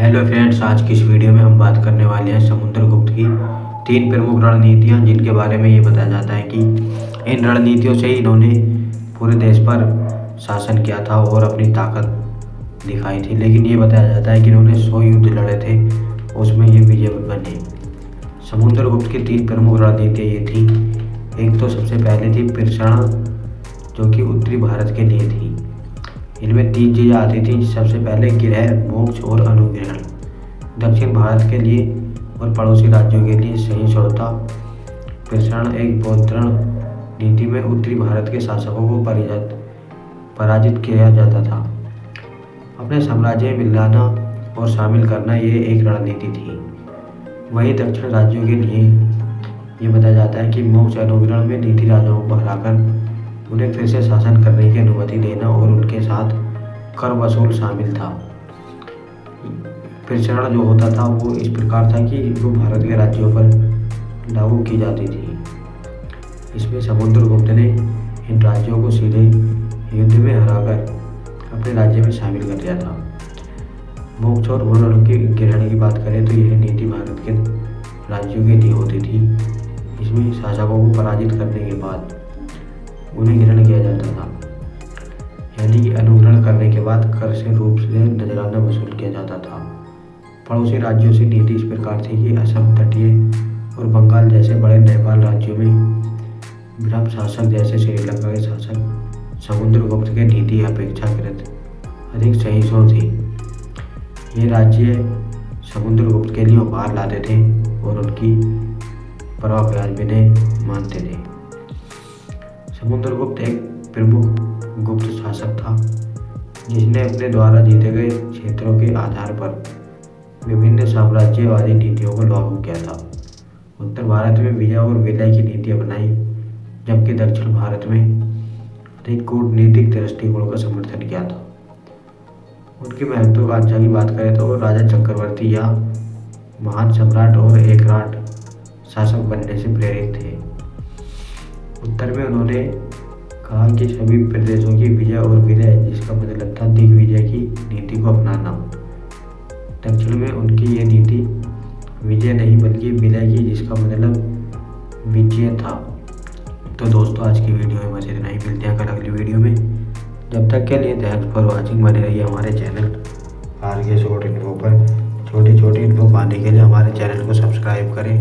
Hello friends, आज की इस वीडियो में हम बात करने वाले हैं समुद्रगुप्त की 3 प्रमुख रणनीतियां, जिनके बारे में ये बताया जाता है कि इन रणनीतियों से ही इन्होंने पूरे देश पर शासन किया था और अपनी ताकत दिखाई थी। लेकिन ये बताया जाता है कि इन्होंने 100 युद्ध लड़े थे, उसमें ये विजय बने। समुद्रगुप्त की 3 प्रमुख रणनीतियाँ ये थी। एक तो सबसे पहले थी प्रेषण, जो कि उत्तरी भारत के लिए थी। इनमें 3 चीज़ें आती थी। सबसे पहले गृह, मोक्ष और अनुग्रहण। दक्षिण भारत के लिए और पड़ोसी राज्यों के लिए सहिष्णुता। प्रेषण एक बौद्ध नीति में उत्तरी भारत के शासकों को पराजित किया जाता था। अपने साम्राज्य में मिलाना और शामिल करना ये एक रणनीति थी। वहीं दक्षिण राज्यों के लिए ये बताया जाता है कि मोक्ष अनुग्रहण में नीति राजाओं को हराकर उन्हें फिर से शासन करने की अनुमति देना और उनके साथ कर वसूल शामिल था। प्रेषण जो होता था वो इस प्रकार था कि वो भारत के राज्यों पर लागू की जाती थी। इसमें समुद्रगुप्त ने इन राज्यों को सीधे युद्ध में हराकर अपने राज्य में शामिल कर लिया था। मोक्ष और ग्रहण की बात करें तो यह नीति भारत के राज्यों के लिए होती थी। इसमें शासकों को पराजित करने के बाद उन्हें ग्रहण किया जाता था, यानी कि अनुग्रहण करने के बाद कर से रूप से नजराना वसूल किया जाता था। पड़ोसी राज्यों से नीति इस प्रकार थी कि असम तटीय और बंगाल जैसे बड़े नेपाल राज्यों में ब्रह्म शासक जैसे श्रीलंका के शासक समुद्रगुप्त की नीति अपेक्षाकृत अधिक सहिष्णु थी। ये राज्य समुद्रगुप्त के लिए उपहार लाते थे और उनकी परवाह भी नहीं मानते थे। समुद्रगुप्त एक प्रमुख गुप्त शासक था, जिसने अपने द्वारा जीते गए क्षेत्रों के आधार पर विभिन्न साम्राज्यवादी नीतियों को लागू किया था। उत्तर भारत में विजय और विलय की नीति अपनाई, जबकि दक्षिण भारत में अधिक कूटनीतिक दृष्टिकोण का समर्थन किया था। उनकी महत्वाकांक्षा की बात करें तो राजा चक्रवर्ती या महान सम्राट और एकराट शासक बनने से प्रेरित थे। उत्तर में उन्होंने कहा कि सभी प्रदेशों की विजय और विलय, जिसका मतलब था दिग्विजय की नीति को अपनाना। दक्षिण में उनकी ये नीति विजय नहीं बल्कि विलय की, जिसका मतलब विजय था। तो दोस्तों, आज की वीडियो में बस इतना ही। मिलते हैं कल अगली वीडियो में। जब तक के लिए थैंक्स फॉर वॉचिंग। बने रहिए हमारे चैनल आर के शॉर्ट इन्फो पर। छोटी छोटी इन्फो पाने के लिए हमारे चैनल को सब्सक्राइब करें।